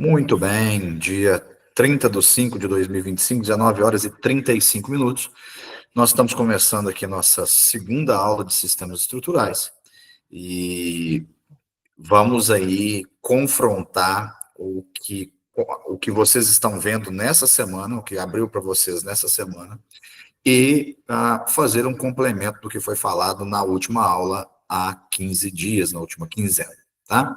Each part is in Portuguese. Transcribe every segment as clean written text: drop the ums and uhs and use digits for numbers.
Muito bem, dia 30/5/2025, 19h35. Nós estamos começando aqui a nossa segunda aula de sistemas estruturais e vamos aí confrontar o que vocês estão vendo nessa semana, o que abriu para vocês nessa semana, e fazer um complemento do que foi falado na última aula há 15 dias, na última quinzena, tá?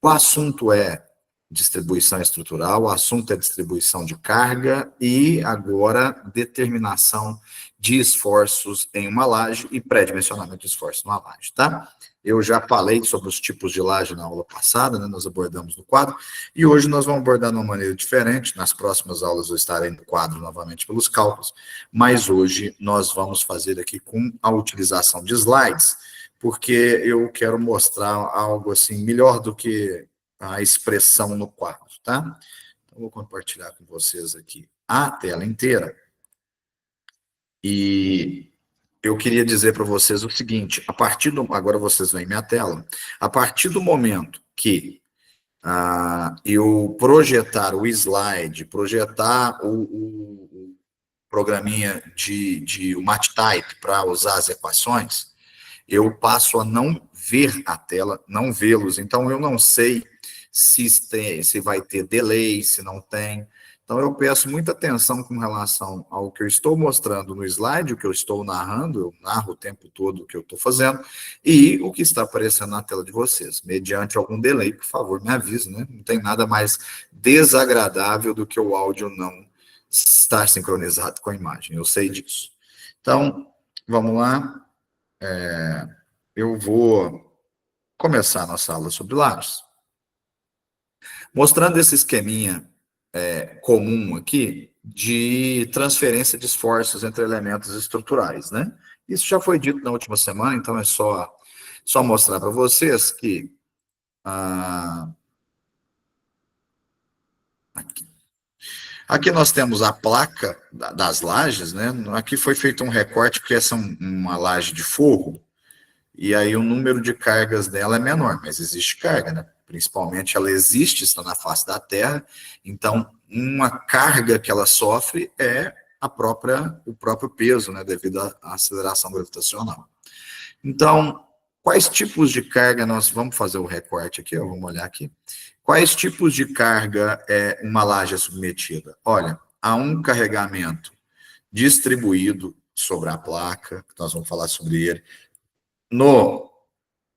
O assunto é distribuição estrutural, o assunto é distribuição de carga e agora determinação de esforços em uma laje e pré-dimensionamento de esforços numa laje, tá? Eu já falei sobre os tipos de laje na aula passada, né? Nós abordamos no quadro, e hoje nós vamos abordar de uma maneira diferente. Nas próximas aulas eu estarei no quadro novamente pelos cálculos, mas hoje nós vamos fazer aqui com a utilização de slides, porque eu quero mostrar algo assim melhor do que a expressão no quadro, tá? Então, vou compartilhar com vocês aqui a tela inteira. E eu queria dizer para vocês o seguinte, agora vocês veem minha tela, a partir do momento que eu projetar o slide, projetar o programinha o MATLAB para usar as equações, eu passo a não ver a tela, não vê-los. Então, eu não sei se vai ter delay, se não tem. Então, eu peço muita atenção com relação ao que eu estou mostrando no slide, o que eu estou narrando, eu narro o tempo todo o que eu estou fazendo, e o que está aparecendo na tela de vocês. Mediante algum delay, por favor, me avise, né? Não tem nada mais desagradável do que o áudio não estar sincronizado com a imagem, eu sei disso. Então, vamos lá. Eu vou começar a nossa aula sobre lajes, mostrando esse esqueminha comum aqui de transferência de esforços entre elementos estruturais, né? Isso já foi dito na última semana, então é só mostrar para vocês que aqui nós temos a placa das lajes, né? Aqui foi feito um recorte porque essa é uma laje de forro, e aí o número de cargas dela é menor, mas existe carga, né? Principalmente ela existe, está na face da Terra, então uma carga que ela sofre é o próprio peso, né? Devido à aceleração gravitacional. Então, quais tipos de carga vamos fazer o recorte aqui, vamos olhar aqui. Quais tipos de carga uma laje é submetida? Olha, há um carregamento distribuído sobre a placa, que nós vamos falar sobre ele, no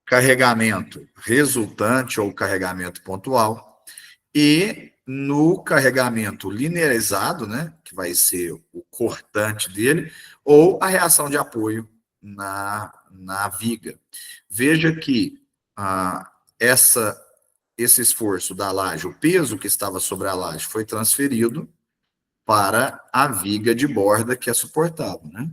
carregamento resultante ou carregamento pontual e no carregamento linearizado, né, que vai ser o cortante dele, ou a reação de apoio na viga. Veja que esse esforço da laje, o peso que estava sobre a laje foi transferido para a viga de borda que é suportada, né?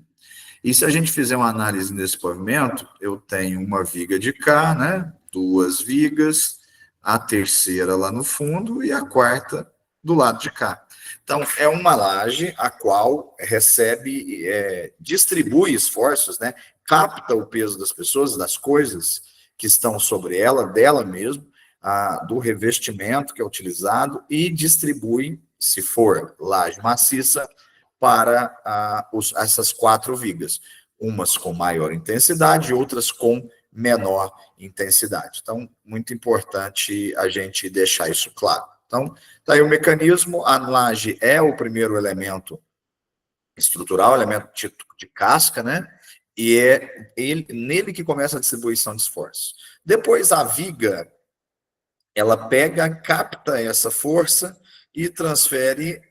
E se a gente fizer uma análise nesse pavimento, eu tenho uma viga de cá, né? Duas vigas, a terceira lá no fundo e a quarta do lado de cá. Então, é uma laje a qual distribui esforços, né? Capta o peso das pessoas, das coisas que estão sobre ela, dela mesmo, do revestimento que é utilizado e distribui, se for laje maciça, para essas quatro vigas, umas com maior intensidade e outras com menor intensidade. Então, muito importante a gente deixar isso claro. Então, tá aí o mecanismo, a laje é o primeiro elemento estrutural, elemento de casca, né? E é nele que começa a distribuição de esforço. Depois, a viga, ela capta essa força e transfere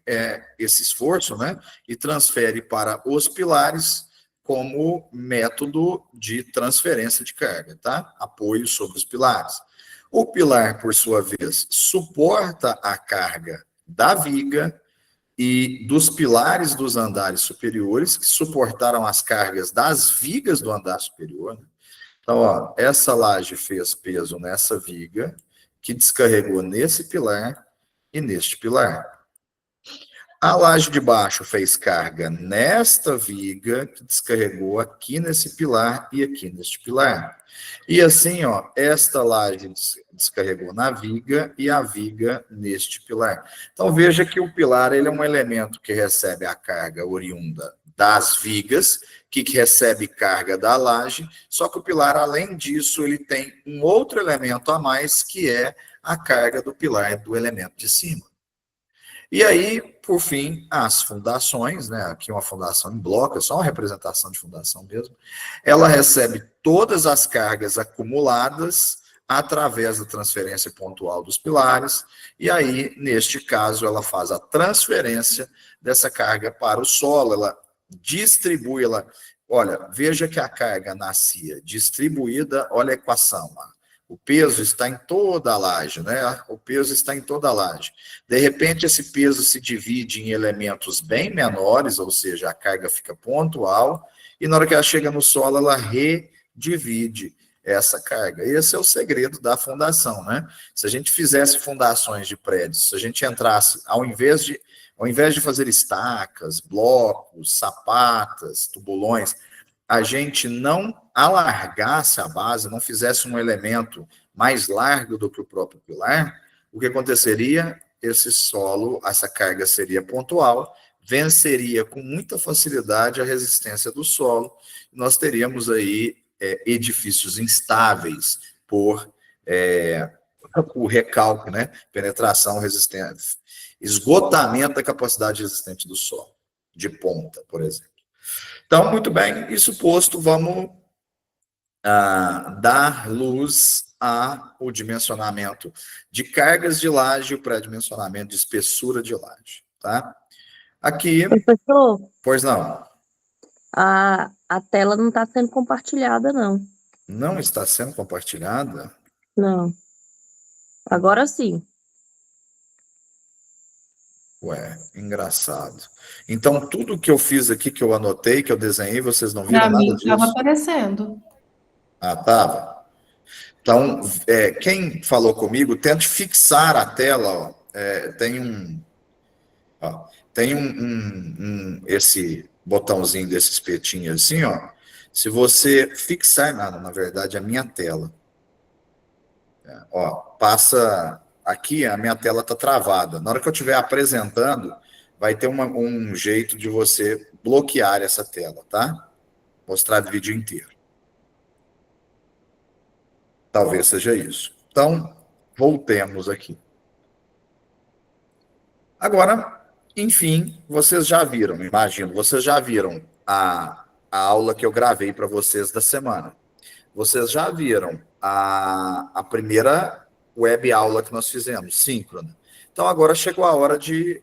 esse esforço, né? E transfere para os pilares como método de transferência de carga, tá? Apoio sobre os pilares. O pilar, por sua vez, suporta a carga da viga e dos pilares dos andares superiores, que suportaram as cargas das vigas do andar superior. Né? Então, ó, essa laje fez peso nessa viga, que descarregou nesse pilar e neste pilar. A laje de baixo fez carga nesta viga, que descarregou aqui nesse pilar e aqui neste pilar. E assim, ó, esta laje descarregou na viga e a viga neste pilar. Então veja que o pilar ele é um elemento que recebe a carga oriunda das vigas, que recebe carga da laje, só que o pilar, além disso, ele tem um outro elemento a mais, que é a carga do pilar do elemento de cima. E aí, por fim, as fundações, né? Aqui uma fundação em bloco, é só uma representação de fundação mesmo. Ela recebe todas as cargas acumuladas através da transferência pontual dos pilares, e aí, neste caso, ela faz a transferência dessa carga para o solo, ela distribui, ela. Olha, veja que a carga nascia distribuída, olha a equação lá. O peso está em toda a laje, né? O peso está em toda a laje. De repente, esse peso se divide em elementos bem menores, ou seja, a carga fica pontual, e na hora que ela chega no solo, ela redivide essa carga. Esse é o segredo da fundação, né? Se a gente fizesse fundações de prédios, se a gente entrasse, ao invés de fazer estacas, blocos, sapatas, tubulões, a gente não alargasse a base, não fizesse um elemento mais largo do que o próprio pilar, o que aconteceria? Esse solo, essa carga seria pontual, venceria com muita facilidade a resistência do solo, nós teríamos aí edifícios instáveis por o recalque, né? Penetração resistente, esgotamento da capacidade resistente do solo, de ponta, por exemplo. Então, muito bem, isso posto, vamos dar luz ao dimensionamento de cargas de laje e o pré-dimensionamento de espessura de laje, tá? Aqui, Professor, pois não, a tela não está sendo compartilhada, não. não está sendo compartilhada? Não. Agora sim. Ué, engraçado. Então, tudo que eu fiz aqui, que eu anotei, que eu desenhei, vocês não viram Para nada mim estava disso? aparecendo. Ah, tava? Então, quem falou comigo, tente fixar a tela, ó. Tem esse botãozinho desse espetinho assim, ó. Se você fixar, na verdade, a minha tela. Ó, passa aqui, a minha tela está travada. Na hora que eu estiver apresentando, vai ter um jeito de você bloquear essa tela, tá? Mostrar o vídeo inteiro. Talvez seja isso. Então, voltemos aqui. Agora, enfim, vocês já viram, imagino, vocês já viram a aula que eu gravei para vocês da semana. Vocês já viram a primeira web aula que nós fizemos, síncrona. Então, agora chegou a hora de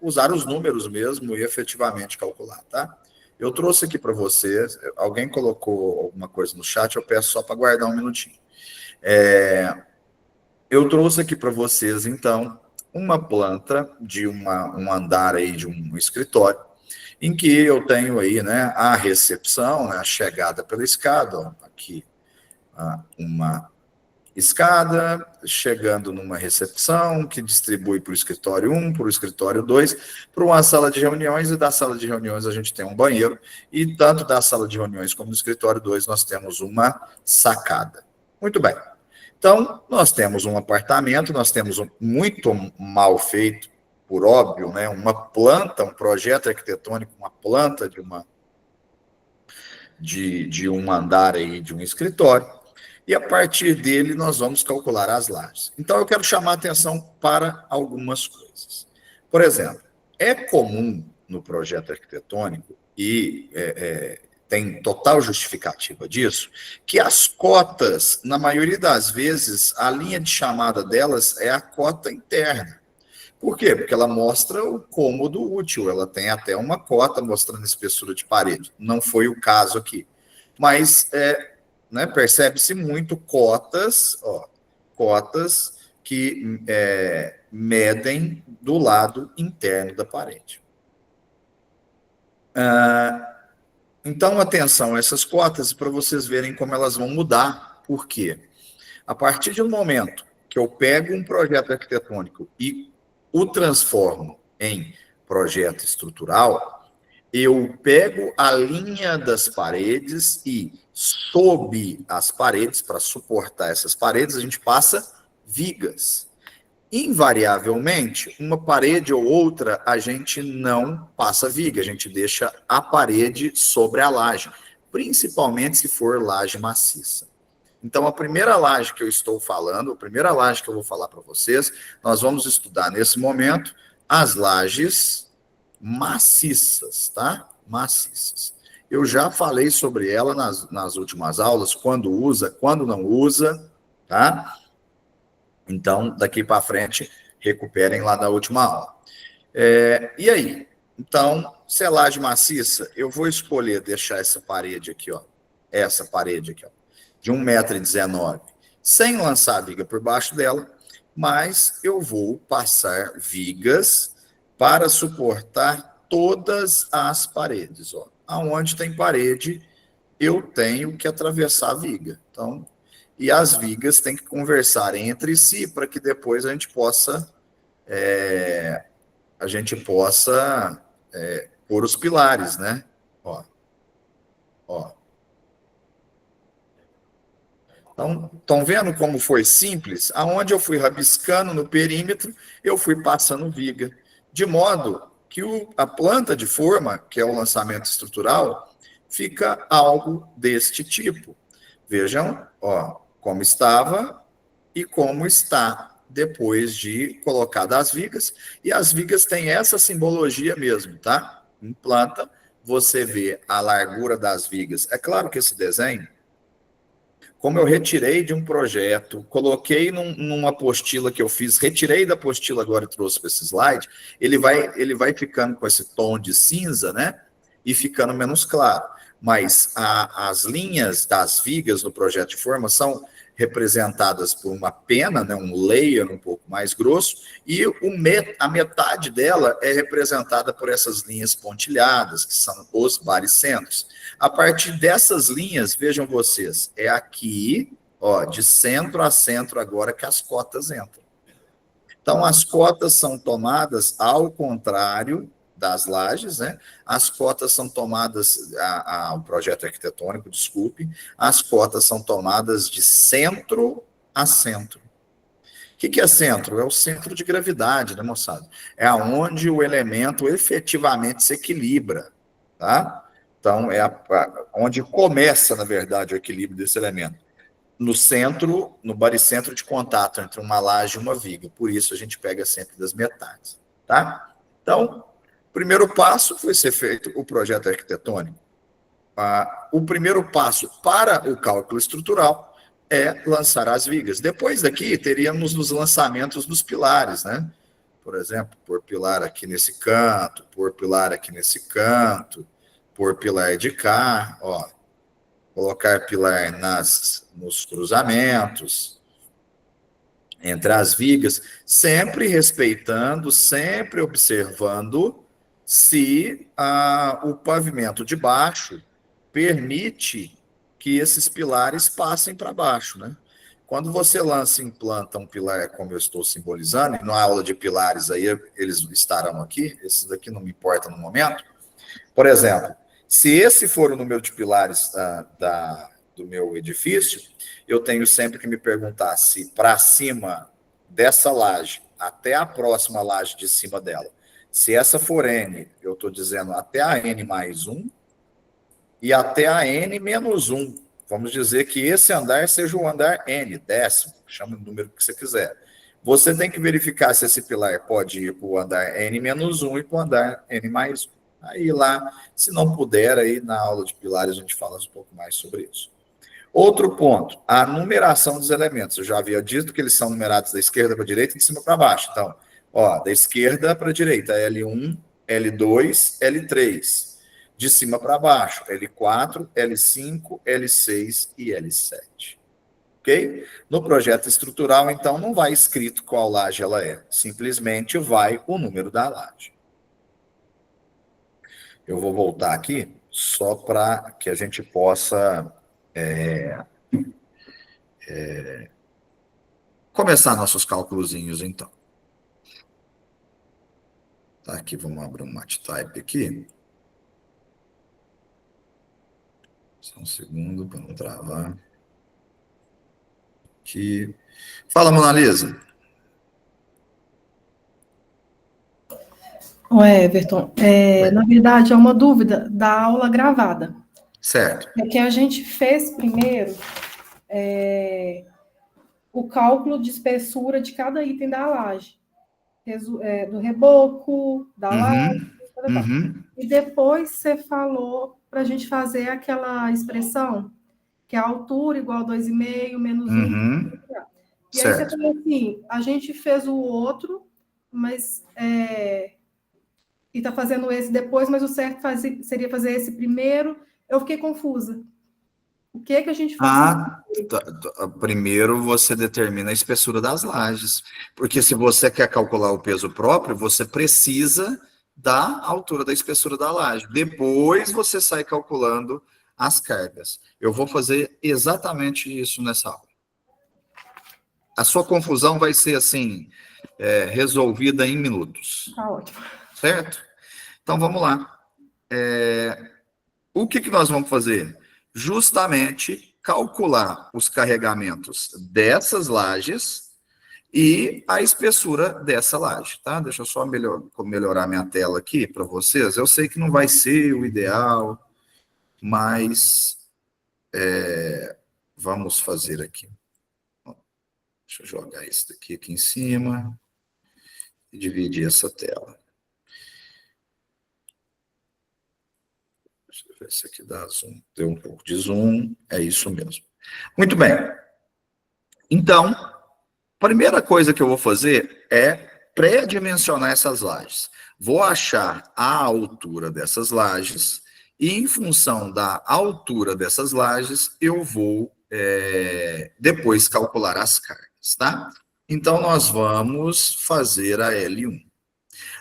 usar os números mesmo e efetivamente calcular, tá? Eu trouxe aqui para vocês, alguém colocou alguma coisa no chat, eu peço só para guardar um minutinho. Eu trouxe aqui para vocês, então, uma planta de um andar aí de um escritório, em que eu tenho aí, né, a recepção, né, a chegada pela escada, ó, aqui, uma escada, chegando numa recepção, que distribui para o escritório 1, para o escritório 2, para uma sala de reuniões, e da sala de reuniões a gente tem um banheiro, e tanto da sala de reuniões como do escritório 2 nós temos uma sacada. Muito bem. Então, nós temos um apartamento, nós temos muito mal feito, por óbvio, né? Uma planta, um projeto arquitetônico, uma planta de um andar aí, de um escritório, e a partir dele nós vamos calcular as lajes. Então, eu quero chamar a atenção para algumas coisas. Por exemplo, é comum no projeto arquitetônico, e tem total justificativa disso, que as cotas, na maioria das vezes, a linha de chamada delas é a cota interna. Por quê? Porque ela mostra o cômodo útil, ela tem até uma cota mostrando espessura de parede. Não foi o caso aqui. Mas né, percebe-se muito cotas, ó, cotas que medem do lado interno da parede. Então, atenção a essas cotas para vocês verem como elas vão mudar. Por quê? A partir de um momento que eu pego um projeto arquitetônico e o transformo em projeto estrutural, eu pego a linha das paredes e, sob as paredes, para suportar essas paredes, a gente passa vigas. Invariavelmente, uma parede ou outra, a gente não passa viga, a gente deixa a parede sobre a laje, principalmente se for laje maciça. Então, a primeira laje que eu estou falando, a primeira laje que eu vou falar para vocês, nós vamos estudar nesse momento as lajes maciças, tá? Maciças. Eu já falei sobre ela nas últimas aulas, quando usa, quando não usa, tá? Então, daqui para frente, recuperem lá da última aula. E aí? Então, se é laje maciça, eu vou escolher deixar essa parede aqui, ó. Essa parede aqui, ó, de 1,19 m, sem lançar a viga por baixo dela, mas eu vou passar vigas para suportar todas as paredes, ó. Aonde tem parede, eu tenho que atravessar a viga. Então, e as vigas têm que conversarem entre si para que depois a gente possa pôr os pilares, né? Ó, ó. Então, estão vendo como foi simples? Aonde eu fui rabiscando no perímetro, eu fui passando viga, de modo que a planta de forma, que é o lançamento estrutural, fica algo deste tipo. Vejam, ó, como estava e como está depois de colocar as vigas. E as vigas têm essa simbologia mesmo, tá? Em planta, você vê a largura das vigas. É claro que esse desenho, como eu retirei de um projeto, coloquei numa apostila que eu fiz, retirei da apostila agora e trouxe para esse slide, ele vai ficando com esse tom de cinza, né? E ficando menos claro. Mas as linhas das vigas no projeto de forma são representadas por uma pena, né, um layer um pouco mais grosso, e a metade dela é representada por essas linhas pontilhadas, que são os baricentros. A partir dessas linhas, vejam vocês, é aqui, ó, de centro a centro agora que as cotas entram. Então, as cotas são tomadas ao contrário das lajes, né? As cotas são tomadas, o projeto arquitetônico, desculpe, as cotas são tomadas de centro a centro. O que é centro? É o centro de gravidade, né, moçada? É onde o elemento efetivamente se equilibra, tá? Então, onde começa, na verdade, o equilíbrio desse elemento. No centro, no baricentro de contato entre uma laje e uma viga. Por isso, a gente pega sempre das metades, tá? Então, o primeiro passo foi ser feito o projeto arquitetônico. O primeiro passo para o cálculo estrutural é lançar as vigas. Depois daqui, teríamos os lançamentos dos pilares, né? Por exemplo, pôr pilar aqui nesse canto, pôr pilar aqui nesse canto, pôr pilar de cá, ó. Colocar pilar nos cruzamentos, entre as vigas, sempre respeitando, sempre observando se o pavimento de baixo permite que esses pilares passem para baixo, né? Quando você lança e implanta um pilar, como eu estou simbolizando, e na aula de pilares aí eles estarão aqui, esses daqui não me importam no momento. Por exemplo, se esse for o número de pilares do meu edifício, eu tenho sempre que me perguntar se para cima dessa laje, até a próxima laje de cima dela, se essa for N, eu estou dizendo até a N mais 1 e até a N menos 1. Vamos dizer que esse andar seja o andar N, décimo, chama o número que você quiser. Você tem que verificar se esse pilar pode ir para o andar N menos 1 e para o andar N mais 1. Aí lá, se não puder, aí na aula de pilares a gente fala um pouco mais sobre isso. Outro ponto, a numeração dos elementos. Eu já havia dito que eles são numerados da esquerda para a direita e de cima para baixo. Então, ó, da esquerda para a direita, L1, L2, L3. De cima para baixo, L4, L5, L6 e L7. Ok? No projeto estrutural, então, não vai escrito qual laje ela é. Simplesmente vai o número da laje. Eu vou voltar aqui só para que a gente possa começar nossos cálculozinhos, então. Tá, aqui, vamos abrir um MATLAB aqui. Só um segundo para não travar. Aqui. Fala, Mona Lisa. Ô, Everton, na verdade é uma dúvida da aula gravada. Certo. É que a gente fez primeiro o cálculo de espessura de cada item da laje, do reboco, da laje, e depois você falou para a gente fazer aquela expressão, que é a altura igual a 2,5 menos 1. E aí você Certo. falou assim, a gente fez o outro, mas e está fazendo esse depois, mas o certo seria fazer esse primeiro. Eu fiquei confusa. O que é que a gente faz? Primeiro você determina a espessura das lajes, porque se você quer calcular o peso próprio, você precisa da altura da espessura da laje. Depois você sai calculando as cargas. Eu vou fazer exatamente isso nessa aula. A sua confusão vai ser assim, resolvida em minutos. Tá ótimo. Certo? Então vamos lá. O que nós vamos fazer? Justamente calcular os carregamentos dessas lajes e a espessura dessa laje, tá? Deixa eu só melhorar minha tela aqui para vocês. Eu sei que não vai ser o ideal, mas vamos fazer aqui. Deixa eu jogar isso daqui em cima e dividir essa tela. Deixa eu ver se aqui dá zoom. Deu um pouco de zoom, é isso mesmo. Muito bem. Então, a primeira coisa que eu vou fazer é pré-dimensionar essas lajes. Vou achar a altura dessas lajes e, em função da altura dessas lajes, eu vou depois calcular as cargas, tá? Então, nós vamos fazer a L1.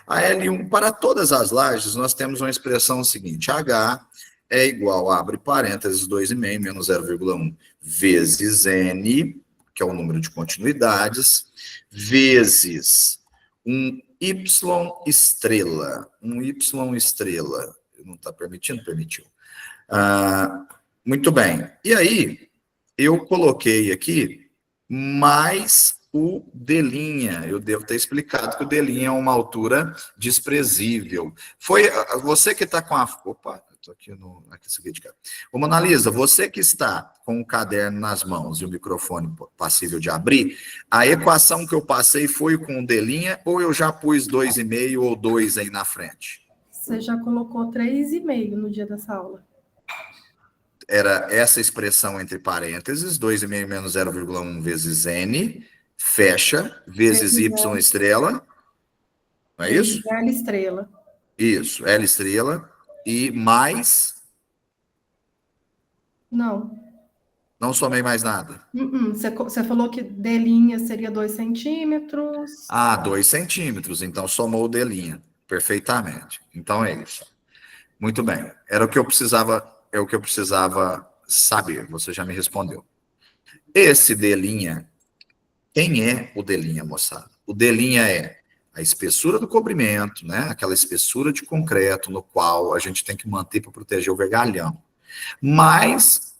A L1, para todas as lajes, nós temos uma expressão seguinte: H é igual, abre parênteses, 2,5 menos 0,1 vezes N, que é o número de continuidades, vezes um Y estrela. Um Y estrela. Não está permitindo? Permitiu. Muito bem. E aí, eu coloquei aqui mais o D'. Eu devo ter explicado que o D' é uma altura desprezível. Foi você que está com a... Opa, eu estou aqui no... Aqui de cá. Ô, Mona Lisa, você que está com o caderno nas mãos e o microfone passível de abrir, a equação que eu passei foi com o D' ou eu já pus 2,5 ou 2 aí na frente? Você já colocou 3,5 no dia dessa aula. Era essa expressão entre parênteses, 2,5 menos 0,1 vezes N, fecha, vezes Y estrela. Não é isso? L estrela. Isso, L estrela. E mais... Não. Não somei mais nada. Você falou que D' seria 2 centímetros. 2 centímetros. Então, somou o D'. Perfeitamente. Então, é isso. Muito bem. Era o que eu precisava, saber. Você já me respondeu. Esse D', quem é o D', moçada? O D' é a espessura do cobrimento, né? Aquela espessura de concreto no qual a gente tem que manter para proteger o vergalhão. Mais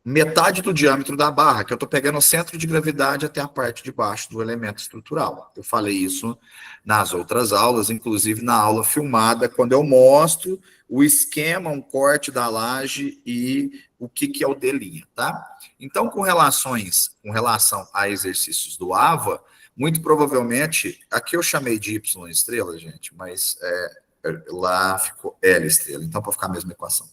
metade do diâmetro da barra, que eu estou pegando o centro de gravidade até a parte de baixo do elemento estrutural. Eu falei isso nas outras aulas, inclusive na aula filmada, quando eu mostro o esquema, um corte da laje e o que é o D', tá? Então, com relação a exercícios do AVA, muito provavelmente, aqui eu chamei de Y estrela, gente, mas lá ficou L estrela, então para ficar a mesma equação.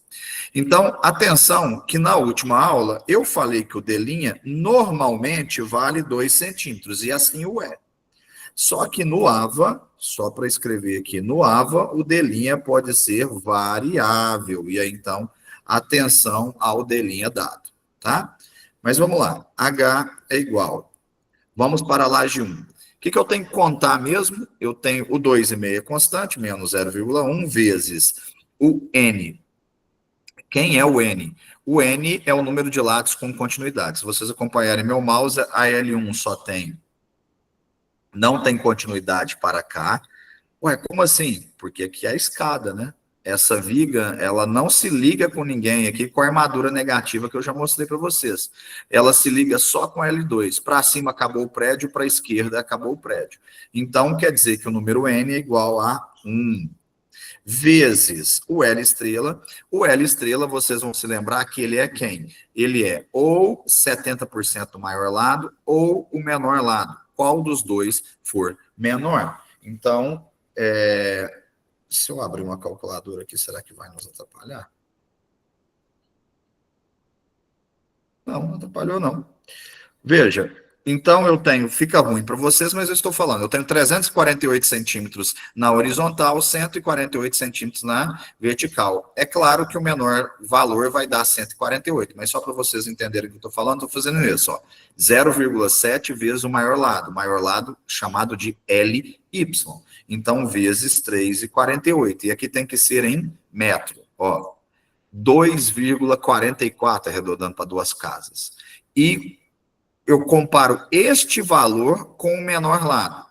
Então, atenção que na última aula eu falei que o D' normalmente vale 2 centímetros, e assim o é. Só que no AVA, só para escrever aqui, no AVA, o D' pode ser variável, e aí então, atenção ao D' dado, tá? Mas vamos lá, H é igual. Vamos para a laje 1. O que eu tenho que contar mesmo? Eu tenho o 2,5 constante, menos 0,1, vezes o N. Quem é o N? O N é o número de lados com continuidade. Se vocês acompanharem meu mouse, a L1 só tem não tem continuidade para cá. Ué, como assim? Porque aqui é a escada, né? Essa viga, ela não se liga com ninguém aqui com a armadura negativa que eu já mostrei para vocês. Ela se liga só com L2. Para cima acabou o prédio, para a esquerda acabou o prédio. Então, quer dizer que o número N é igual a 1 vezes o L estrela. O L estrela, vocês vão se lembrar que ele é quem? Ele é ou 70% do maior lado ou o menor lado. Qual dos dois for menor? Então, se eu abrir uma calculadora aqui, será que vai nos atrapalhar? Não atrapalhou não. Veja, então eu tenho, fica ruim para vocês, mas eu estou falando, eu tenho 348 centímetros na horizontal, 148 centímetros na vertical. É claro que o menor valor vai dar 148, mas só para vocês entenderem o que eu estou falando, estou fazendo isso, ó. 0,7 vezes o maior lado chamado de LY. Então, vezes 3,48. E aqui tem que ser em metro, ó. 2,44, arredondando para duas casas. E eu comparo este valor com o menor lado.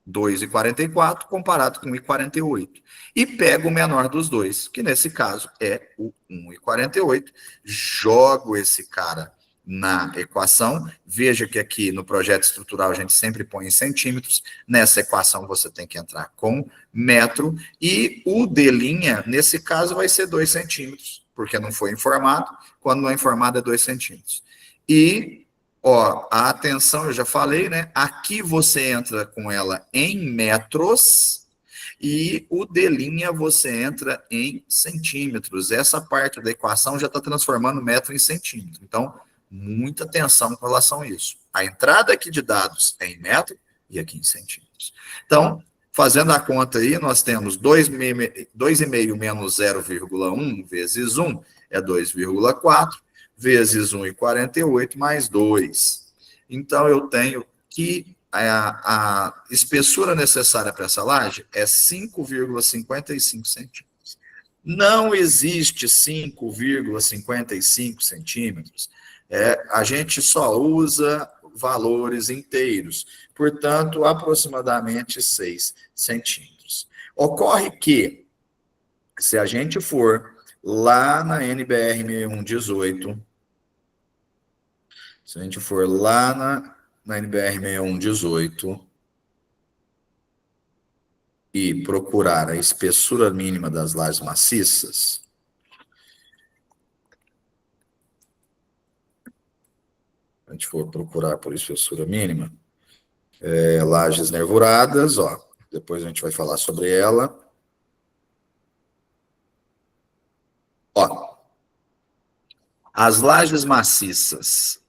2,44 comparado com 1,48. E pego o menor dos dois, que nesse caso é o 1,48. Jogo esse cara na equação. Veja que aqui no projeto estrutural a gente sempre põe em centímetros. Nessa equação você tem que entrar com metro. E o D', nesse caso, vai ser 2 centímetros, porque não foi informado. Quando não é informado, é 2 centímetros. E, ó, a atenção, eu já falei, né? Aqui você entra com ela em metros e o D' você entra em centímetros. Essa parte da equação já está transformando metro em centímetro. Então, muita atenção com relação a isso. A entrada aqui de dados é em metro e aqui em centímetros. Então, fazendo a conta aí, nós temos 2,5 menos 0,1 vezes 1 é 2,4. Vezes 1,48 mais 2. Então, eu tenho que a espessura necessária para essa laje é 5,55 centímetros. Não existe 5,55 centímetros. A gente só usa valores inteiros. Portanto, aproximadamente 6 centímetros. Ocorre que, se a gente for lá na NBR 6118, se a gente for lá na NBR 6118 e procurar a espessura mínima das lajes maciças, a gente for procurar por espessura mínima, lajes nervuradas, ó, depois a gente vai falar sobre ela. Ó, as lajes maciças,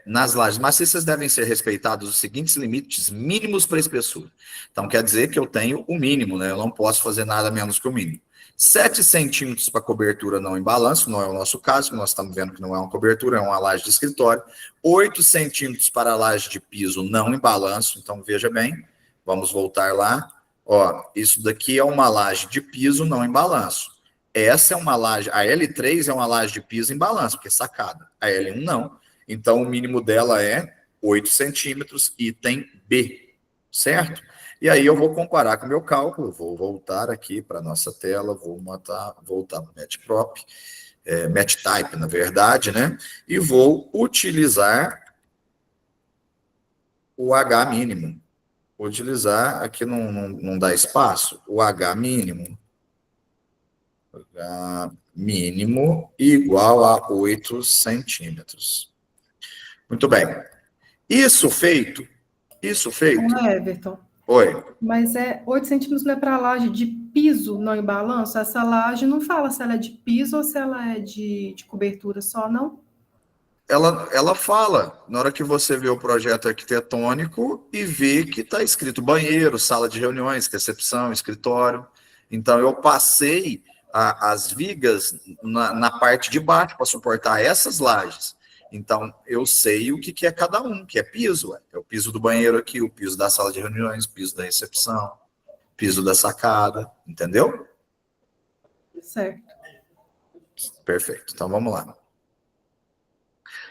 nas lajes maciças devem ser respeitados os seguintes limites mínimos para espessura. Então, quer dizer que eu tenho o mínimo, né? Eu não posso fazer nada menos que o mínimo. 7 centímetros para cobertura não em balanço, não é o nosso caso, que nós estamos vendo que não é uma cobertura, é uma laje de escritório. 8 centímetros para a laje de piso não em balanço, então veja bem, vamos voltar lá. Ó, isso daqui é uma laje de piso não em balanço. Essa é uma laje, a L3 é uma laje de piso em balanço, porque é sacada. A L1 não. Então, o mínimo dela é 8 centímetros, item B, certo? E aí eu vou comparar com o meu cálculo, vou voltar aqui para a nossa tela, vou voltar para o Matprop, Mattype, na verdade, né? E vou utilizar o H mínimo. Vou utilizar, aqui não dá espaço, o H mínimo. H mínimo igual a 8 centímetros. Muito bem. Isso feito. Everton. Oi. Mas 8 centímetros não é para a laje de piso não em balanço? Essa laje não fala se ela é de piso ou se ela é de cobertura só, não? Ela fala, na hora que você vê o projeto arquitetônico e vê que está escrito banheiro, sala de reuniões, recepção, escritório. Então, eu passei as vigas na parte de baixo para suportar essas lajes. Então, eu sei o que é cada um, que é piso. É o piso do banheiro aqui, o piso da sala de reuniões, piso da recepção, piso da sacada, entendeu? Certo. Perfeito. Então, vamos lá.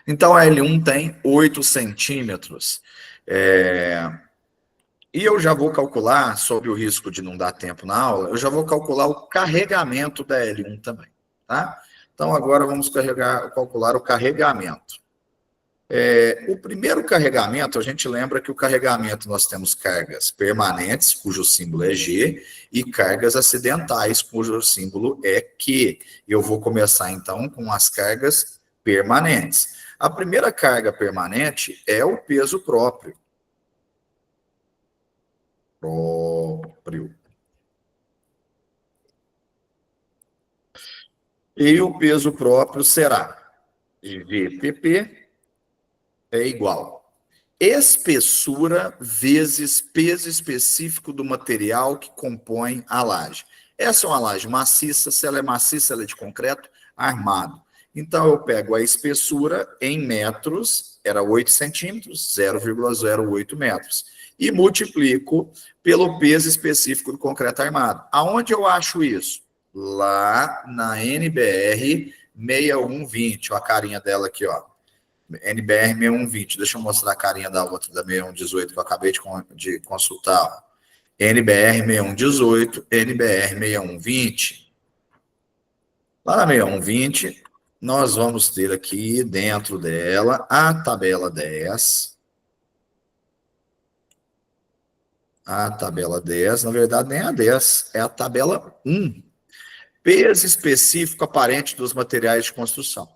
Então, a L1 tem 8 centímetros. E eu já vou calcular, sob o risco de não dar tempo na aula, eu já vou calcular o carregamento da L1 também, tá? Então, agora vamos calcular o carregamento. O primeiro carregamento, a gente lembra que o carregamento nós temos cargas permanentes, cujo símbolo é G, e cargas acidentais, cujo símbolo é Q. Eu vou começar, então, com as cargas permanentes. A primeira carga permanente é o peso próprio. E o peso próprio será VPP é igual espessura vezes peso específico do material que compõe a laje. Essa é uma laje maciça, se ela é maciça, ela é de concreto armado. Então, eu pego a espessura em metros, era 8 centímetros, 0,08 metros, e multiplico pelo peso específico do concreto armado. Aonde eu acho isso? Lá na NBR 6120, ó, a carinha dela aqui, ó. NBR 6120, deixa eu mostrar a carinha da outra, da 6118, que eu acabei de consultar. NBR 6118, NBR 6120. Lá na 6120, nós vamos ter aqui dentro dela a tabela 10. A tabela 10, na verdade, nem a 10, é a tabela 1. Peso específico aparente dos materiais de construção.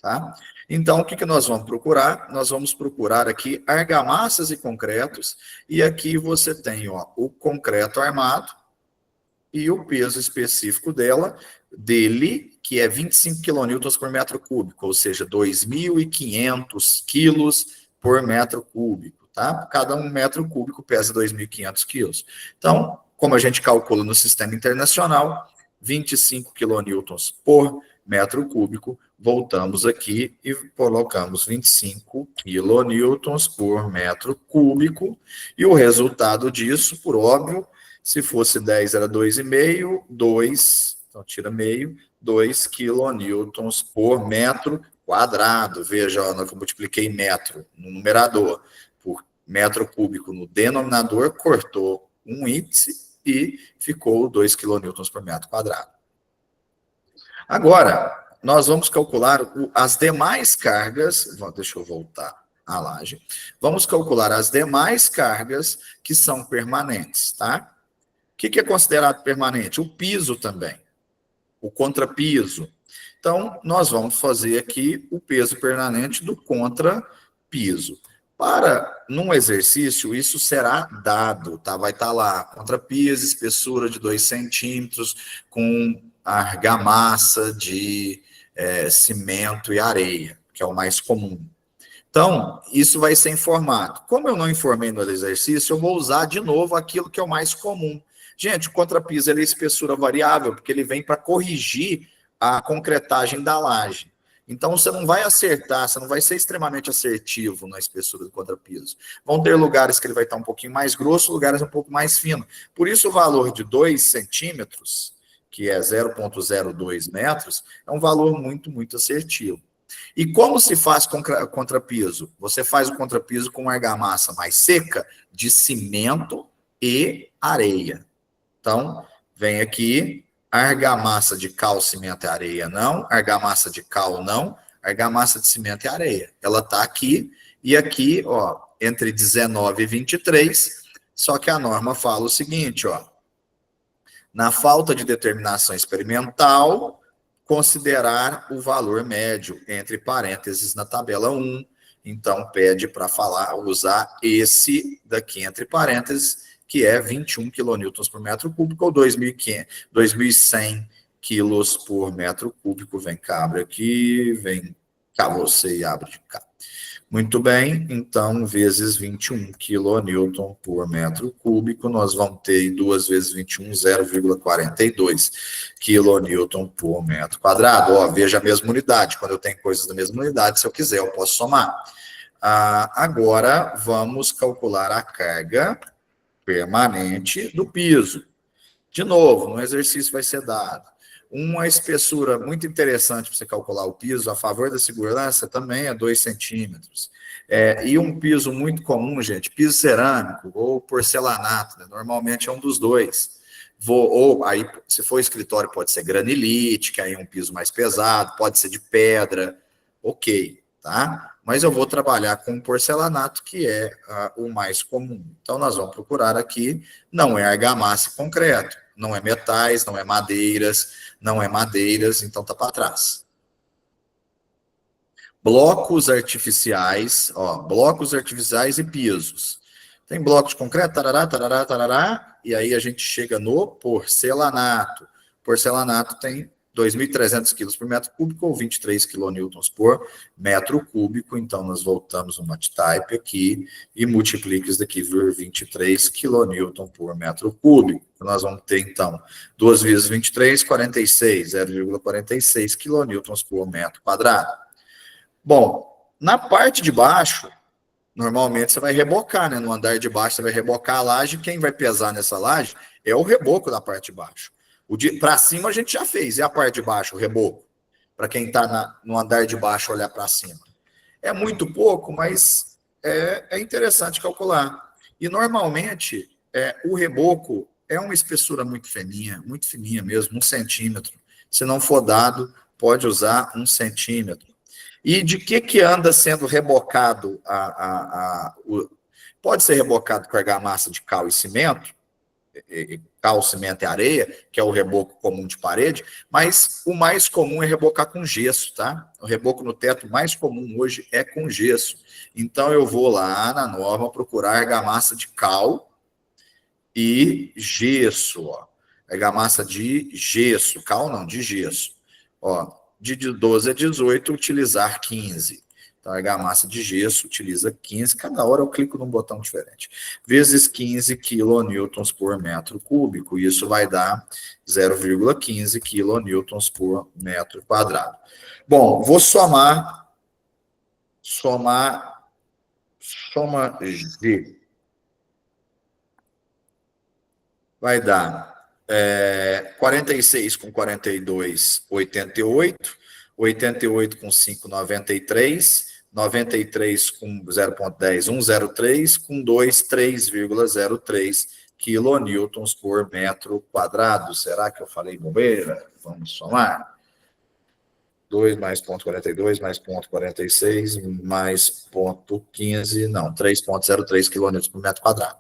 Tá? Então, o que nós vamos procurar? Nós vamos procurar aqui argamassas e concretos, e aqui você tem, ó, o concreto armado e o peso específico dele, que é 25 kN por metro cúbico, ou seja, 2.500 quilos por metro cúbico. Tá? Cada um metro cúbico pesa 2.500 quilos. Então, como a gente calcula no sistema internacional, 25 kN por metro cúbico, voltamos aqui e colocamos 25 kN por metro cúbico, e o resultado disso, por óbvio, se fosse 10 era 2,5, 2, então tira meio, 2 kN por metro quadrado. Veja, ó, eu multipliquei metro no numerador por metro cúbico no denominador, cortou um índice e ficou 2 kN por metro quadrado. Agora, nós vamos calcular as demais cargas, deixa eu voltar à laje, vamos calcular as demais cargas que são permanentes, tá? O que é considerado permanente? O piso também, o contrapiso. Então, nós vamos fazer aqui o peso permanente do contrapiso. Num exercício, isso será dado, tá? Vai estar lá, contrapiso, espessura de 2 centímetros, com argamassa de cimento e areia, que é o mais comum. Então, isso vai ser informado. Como eu não informei no exercício, eu vou usar de novo aquilo que é o mais comum. Gente, o contrapiso ele é espessura variável, porque ele vem para corrigir a concretagem da laje. Então, você não vai acertar, você não vai ser extremamente assertivo na espessura do contrapiso. Vão ter lugares que ele vai estar um pouquinho mais grosso, lugares um pouco mais fino. Por isso, o valor de 2 centímetros, que é 0,02 metros, é um valor muito, muito assertivo. E como se faz contrapiso? Você faz o contrapiso com argamassa mais seca de cimento e areia. Então, vem aqui, argamassa de cal, cimento e areia não, argamassa de cal não, argamassa de cimento e areia. Ela está aqui, e aqui, ó, entre 19 e 23, só que a norma fala o seguinte, ó, na falta de determinação experimental, considerar o valor médio, entre parênteses, na tabela 1. Então, pede para usar esse daqui, entre parênteses, que é 21 kN por metro cúbico, ou 2.100 quilos por metro cúbico. Vem cá, abre aqui, vem cá você e abre de cá. Muito bem, então, vezes 21 kN por metro cúbico, nós vamos ter 2 vezes 21, 0,42 kN por metro quadrado. Ó, veja a mesma unidade. Quando eu tenho coisas da mesma unidade, se eu quiser, eu posso somar. Agora, vamos calcular a carga permanente do piso. De novo, no exercício vai ser dado. Uma espessura muito interessante para você calcular o piso, a favor da segurança, também é 2 centímetros. E um piso muito comum, gente, piso cerâmico ou porcelanato, né? Normalmente é um dos dois. Ou aí, se for escritório, pode ser granilite, que aí é um piso mais pesado, pode ser de pedra, ok, tá? Mas eu vou trabalhar com porcelanato, que é o mais comum. Então, nós vamos procurar aqui, não é argamassa e concreto, não é metais, não é madeiras, então tá para trás. Blocos artificiais e pisos. Tem blocos de concreto, tarará, tarará, tarará, e aí a gente chega no porcelanato. Porcelanato tem 2.300 quilos por metro cúbico ou 23 quilonewtons por metro cúbico. Então, nós voltamos no MATtype aqui e multiplica isso daqui por 23 quilonewton por metro cúbico. Nós vamos ter, então, 2 vezes 23, 46, 0,46 quilonewtons por metro quadrado. Bom, na parte de baixo, normalmente você vai rebocar, né? No andar de baixo você vai rebocar a laje, quem vai pesar nessa laje é o reboco da parte de baixo. Para cima a gente já fez, e a parte de baixo, o reboco? Para quem está no andar de baixo olhar para cima. É muito pouco, mas é interessante calcular. E normalmente o reboco é uma espessura muito fininha mesmo, 1 centímetro. Se não for dado, pode usar 1 centímetro. E de que anda sendo rebocado? Pode ser rebocado com argamassa de cal e cimento, cal, cimento e areia, que é o reboco comum de parede, mas o mais comum é rebocar com gesso, tá? O reboco no teto mais comum hoje é com gesso. Então, eu vou lá na norma procurar argamassa de cal e gesso, ó. Argamassa de gesso, cal não, de gesso. Ó, de 12 a 18, utilizar 15. Então, a argamassa de gesso utiliza 15. Cada hora eu clico num botão diferente. Vezes 15 quilonewtons por metro cúbico. Isso vai dar 0,15 quilonewtons por metro quadrado. Bom, vou soma G. Vai dar 46 com 42, 88. 88 com 5, 93. 93 com 0,10, 103. Com 2, 3,03 quilonewtons por metro quadrado. Será que eu falei bobeira? Vamos somar. 2 mais ponto 42, mais ponto 46, mais ponto 15, não, 3,03 quilonewtons por metro quadrado.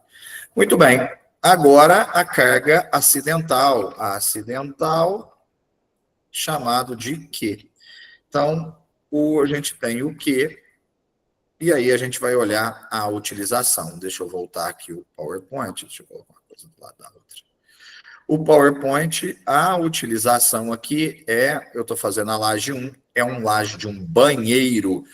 Muito bem. Agora, a carga acidental. A acidental, chamado de Q. Então, a gente tem o Q, e aí a gente vai olhar a utilização. Deixa eu voltar aqui o PowerPoint, deixa eu colocar uma coisa do lado da outra. O PowerPoint, a utilização aqui eu estou fazendo a laje 1, é um laje de um banheiro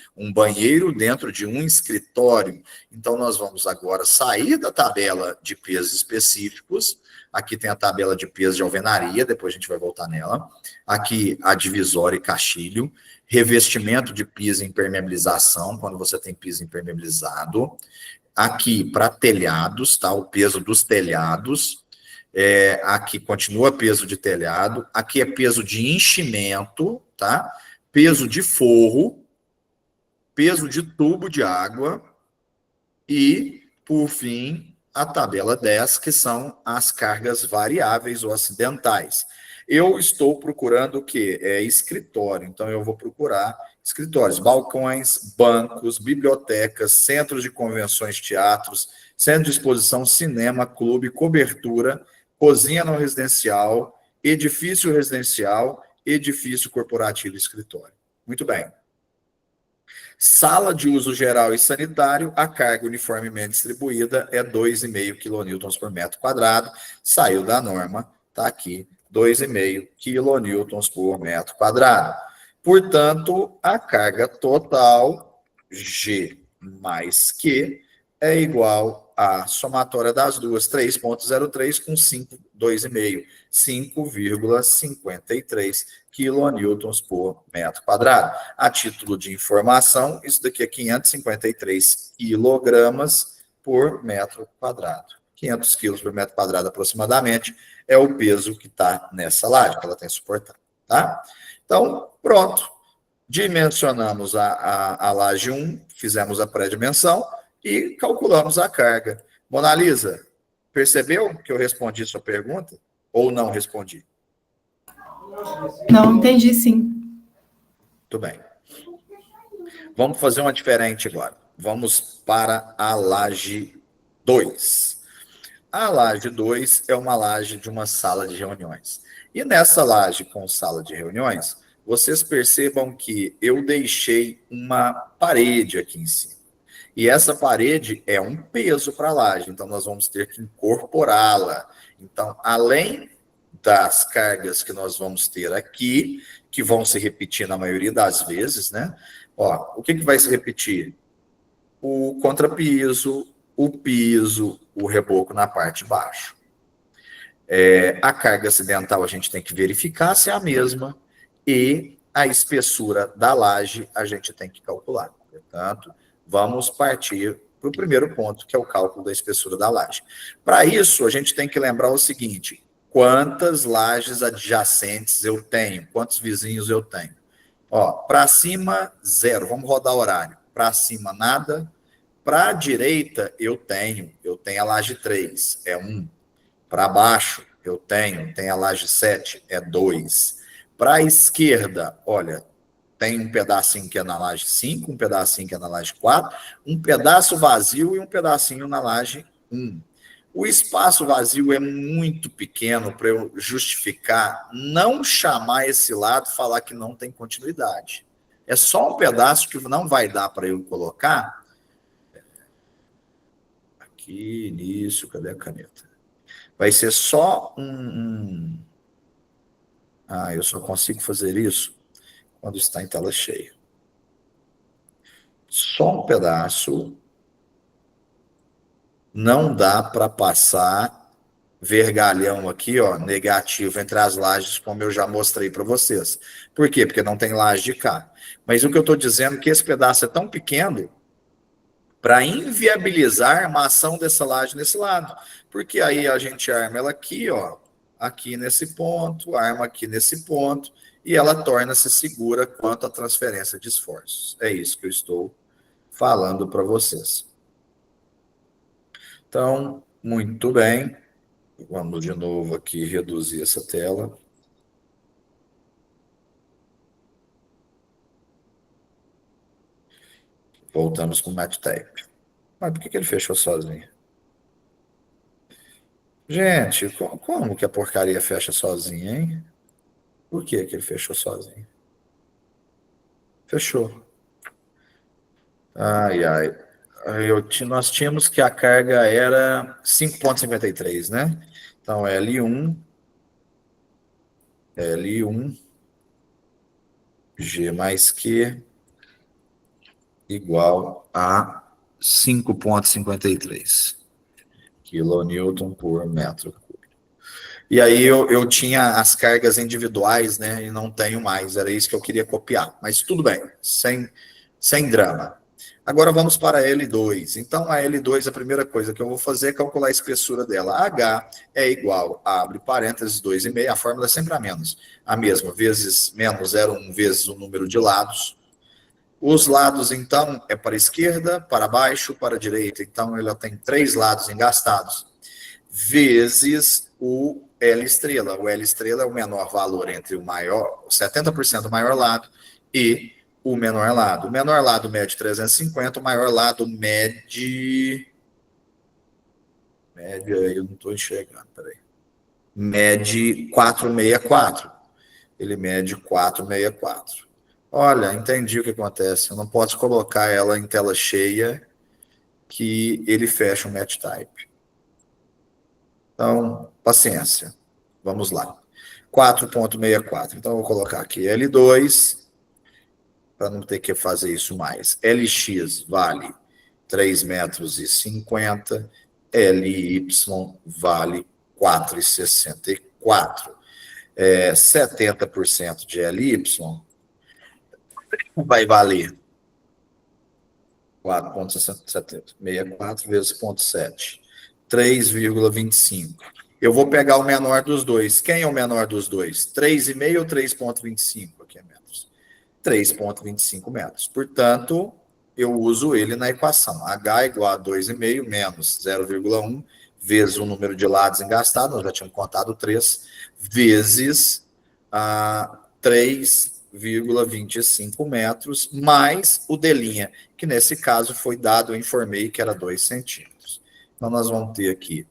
dentro de um escritório. Então, nós vamos agora sair da tabela de pesos específicos. Aqui tem a tabela de peso de alvenaria, depois a gente vai voltar nela. Aqui, a divisória e caixilho. Revestimento de piso e impermeabilização, quando você tem piso impermeabilizado. Aqui, para telhados, tá? O peso dos telhados. Aqui continua peso de telhado. Aqui é peso de enchimento, tá? Peso de forro, peso de tubo de água e, por fim, a tabela 10, que são as cargas variáveis ou acidentais. Eu estou procurando o quê? Escritório, então eu vou procurar escritórios, balcões, bancos, bibliotecas, centros de convenções, teatros, centro de exposição, cinema, clube, cobertura, cozinha não residencial, edifício residencial, edifício corporativo e escritório. Muito bem. Sala de uso geral e sanitário, a carga uniformemente distribuída é 2,5 quilonewtons por metro quadrado. Saiu da norma, está aqui, 2,5 quilonewtons por metro quadrado. Portanto, a carga total, G mais Q, é igual à somatória das duas, 3,03 com 2,5, 5,53 quilonewtons por metro quadrado. A título de informação, isso daqui é 553 quilogramas por metro quadrado. 500 quilos por metro quadrado aproximadamente é o peso que está nessa laje, que ela tem suportado. tá? Então, pronto. Dimensionamos a laje 1, fizemos a pré-dimensão e calculamos a carga. Mona Lisa, percebeu que eu respondi sua pergunta? Ou não respondi? Não, entendi sim. Muito bem. Vamos fazer uma diferente agora. Vamos para a laje 2. A laje 2 é uma laje de uma sala de reuniões. E nessa laje com sala de reuniões, vocês percebam que eu deixei uma parede aqui em cima. E essa parede é um peso para a laje, então nós vamos ter que incorporá-la. Então, além das cargas que nós vamos ter aqui, que vão se repetir na maioria das vezes, né? Ó, o que vai se repetir? O contrapiso, o piso, o reboco na parte de baixo. A carga acidental a gente tem que verificar se é a mesma e a espessura da laje a gente tem que calcular. Portanto, vamos partir para o primeiro ponto, que é o cálculo da espessura da laje. Para isso, a gente tem que lembrar o seguinte: quantas lajes adjacentes eu tenho? Quantos vizinhos eu tenho? Ó, para cima, 0. Vamos rodar horário. Para cima, nada. Para a direita, eu tenho a laje 3, é 1. Para baixo, eu tenho a laje 7, é 2. Para a esquerda, olha, tem um pedacinho que é na laje 5, um pedacinho que é na laje 4, um pedaço vazio e um pedacinho na laje 1. O espaço vazio é muito pequeno para eu justificar não chamar esse lado e falar que não tem continuidade. É só um pedaço que não vai dar para eu colocar. Aqui, nisso, cadê a caneta? Vai ser só eu só consigo fazer isso quando está em tela cheia. Só um pedaço. Não dá para passar vergalhão aqui, ó, negativo entre as lajes, como eu já mostrei para vocês. Por quê? Porque não tem laje de cá. Mas o que eu estou dizendo é que esse pedaço é tão pequeno para inviabilizar a armação dessa laje nesse lado. Porque aí a gente arma ela aqui, ó, aqui nesse ponto, arma aqui nesse ponto, e ela torna-se segura quanto à transferência de esforços. É isso que eu estou falando para vocês. Então, muito bem. Vamos de novo aqui reduzir essa tela. Voltamos com o MatType. Mas por que ele fechou sozinho? Gente, como que a porcaria fecha sozinha, hein? Por que ele fechou sozinho? Fechou. Ai, ai. Nós tínhamos que a carga era 5,53, né? Então, L1, G mais Q, igual a 5,53 quilonewton por metro cúbico. E aí eu tinha as cargas individuais, né? E não tenho mais. Era isso que eu queria copiar. Mas tudo bem, sem drama. Agora vamos para a L2. Então, a L2, a primeira coisa que eu vou fazer é calcular a espessura dela. H é igual, abre parênteses, 2,5, a fórmula é sempre a mesma, vezes menos 0,1 vezes o número de lados. Os lados, então, é para a esquerda, para baixo, para a direita. Então, ela tem 3 lados engastados, vezes o L estrela. O L estrela é o menor valor entre o maior, 70% do maior lado, e o menor lado. O menor lado mede 350, o maior lado mede... eu não estou enxergando, peraí. Mede 464. Ele mede 464. Olha, entendi o que acontece. Eu não posso colocar ela em tela cheia que ele fecha o MatType. Então, paciência. Vamos lá. 4,64. Então, eu vou colocar aqui L2, para não ter que fazer isso mais. LX vale 3,50 metros. LY vale 4,64. 70% de LY vai valer 4,64 vezes 0,7. 3,25. Eu vou pegar o menor dos dois. Quem é o menor dos dois? 3,5 ou 3,25 aqui é metros? 3,25 metros. Portanto, eu uso ele na equação. H igual a 2,5 menos 0,1 vezes o número de lados engastados, nós já tínhamos contado 3, vezes 3,25 metros, mais o D', que nesse caso foi dado, eu informei que era 2 centímetros. Então, nós vamos ter aqui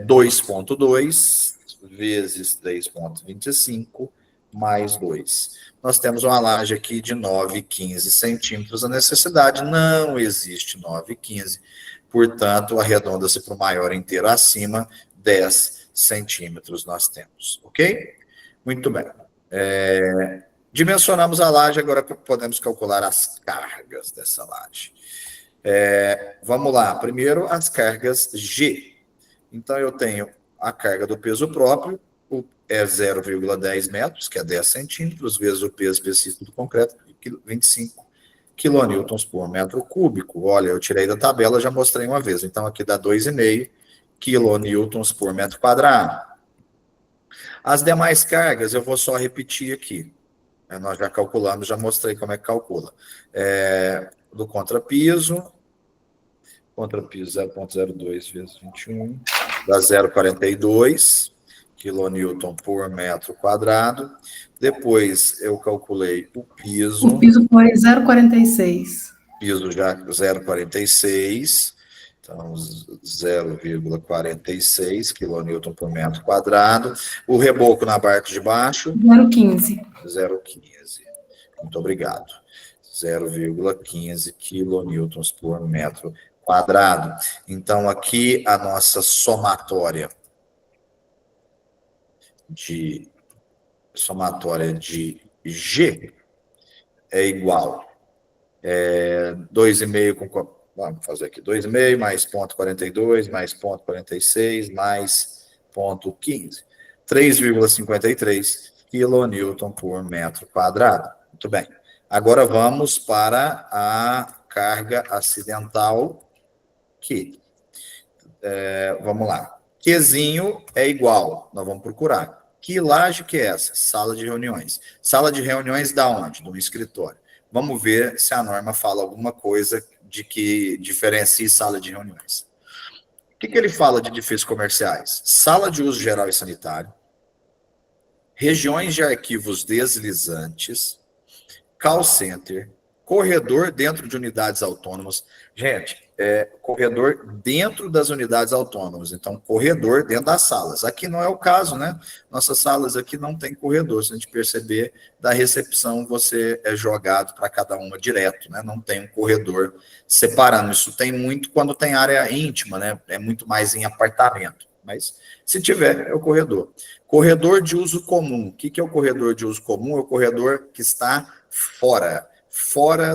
2,2 vezes 3,25 mais 2. Nós temos uma laje aqui de 9,15 centímetros. A necessidade não existe 9,15. Portanto, arredonda-se para o maior inteiro acima, 10 centímetros nós temos. Ok? Muito bem. Dimensionamos a laje, agora podemos calcular as cargas dessa laje. Vamos lá. Primeiro, as cargas G. Então, eu tenho a carga do peso próprio, é 0,10 metros, que é 10 centímetros, vezes o peso específico do concreto, 25 quilonewtons por metro cúbico. Olha, eu tirei da tabela, já mostrei uma vez. Então, aqui dá 2,5 quilonewtons por metro quadrado. As demais cargas, eu vou só repetir aqui. Nós já calculamos, já mostrei como é que calcula. Do contrapiso 0,02 vezes 21, dá 0,42 quilonewton por metro quadrado. Depois eu calculei o piso. O piso foi 0,46. Piso já 0,46. Então, 0,46 quilonewton por metro quadrado. O reboco na parte de baixo? 0,15. 0,15. Muito obrigado. 0,15 quilonewtons por metro quadrado. Então, aqui a nossa somatória de G é igual 2,5 com... Vamos fazer aqui, 2,5 mais 0,42, mais 0,46, mais 0,15. 3,53 quilonewton por metro quadrado. Muito bem. Agora vamos para a carga acidental Q. Vamos lá. Qzinho é igual, nós vamos procurar. Que laje que é essa? Sala de reuniões. Sala de reuniões da onde? Do escritório. Vamos ver se a norma fala alguma coisa de que diferencie sala de reuniões. O que ele fala de edifícios comerciais? Sala de uso geral e sanitário, regiões de arquivos deslizantes, call center, corredor dentro de unidades autônomas. Gente, corredor dentro das unidades autônomas. Então, corredor dentro das salas. Aqui não é o caso, né? Nossas salas aqui não tem corredor. Se a gente perceber, da recepção você é jogado para cada uma direto, né? Não tem um corredor separando. Isso tem muito quando tem área íntima, né? É muito mais em apartamento. Mas, se tiver, é o corredor. Corredor de uso comum. O que é o corredor de uso comum? É o corredor que está fora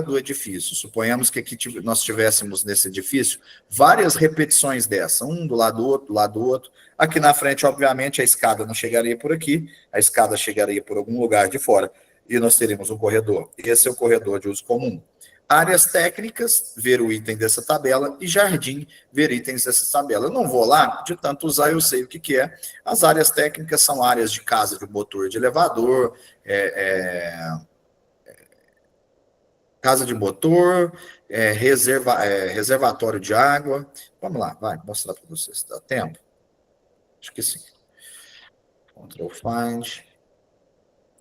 do edifício. Suponhamos que aqui nós tivéssemos nesse edifício várias repetições dessa, um do lado do outro, do lado do outro. Aqui na frente, obviamente, a escada não chegaria por aqui, a escada chegaria por algum lugar de fora, e nós teríamos um corredor. Esse é o corredor de uso comum. Áreas técnicas, ver o item dessa tabela, e jardim, ver itens dessa tabela. Eu não vou lá, de tanto usar, eu sei o que é. As áreas técnicas são áreas de casa de motor de elevador, casa de motor, reservatório de água. Vamos lá, vai mostrar para vocês se dá tempo. Acho que sim. Ctrl Find.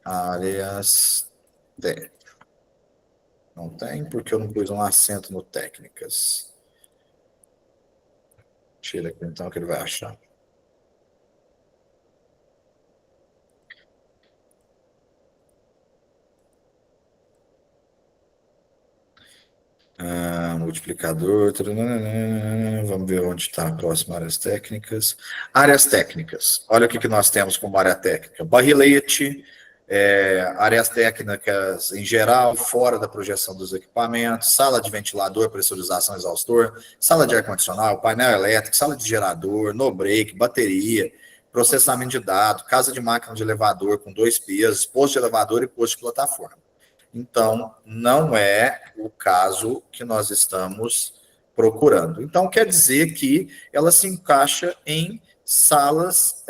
Áreas técnicas. Não tem, porque eu não pus um acento no técnicas. Tira aqui então que ele vai achar. Multiplicador, vamos ver onde está a próxima áreas técnicas. Áreas técnicas, olha o que nós temos como área técnica. Barrilete, áreas técnicas em geral, fora da projeção dos equipamentos, sala de ventilador, pressurização, exaustor, sala de ar-condicionado, painel elétrico, sala de gerador, no break, bateria, processamento de dados, casa de máquina de elevador com 2 pesos, posto de elevador e posto de plataforma. Então, não é o caso que nós estamos procurando. Então, quer dizer que ela se encaixa em salas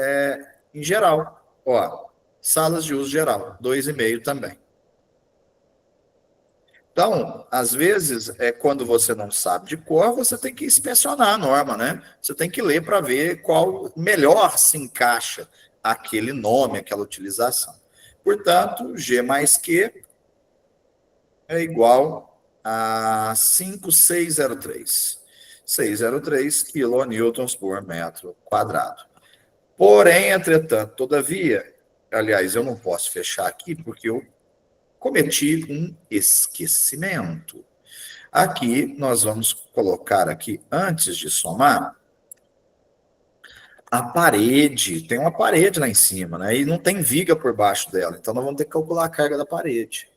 em geral. Ó, salas de uso geral, 2,5 também. Então, às vezes, quando você não sabe de cor, você tem que inspecionar a norma, né? Você tem que ler para ver qual melhor se encaixa aquele nome, aquela utilização. Portanto, G mais Q é igual a 5,603. 603 quilonewtons por metro quadrado. Porém, entretanto, todavia, aliás, eu não posso fechar aqui porque eu cometi um esquecimento. Aqui, nós vamos colocar aqui, antes de somar, a parede. Tem uma parede lá em cima, né? E não tem viga por baixo dela. Então, nós vamos ter que calcular a carga da parede.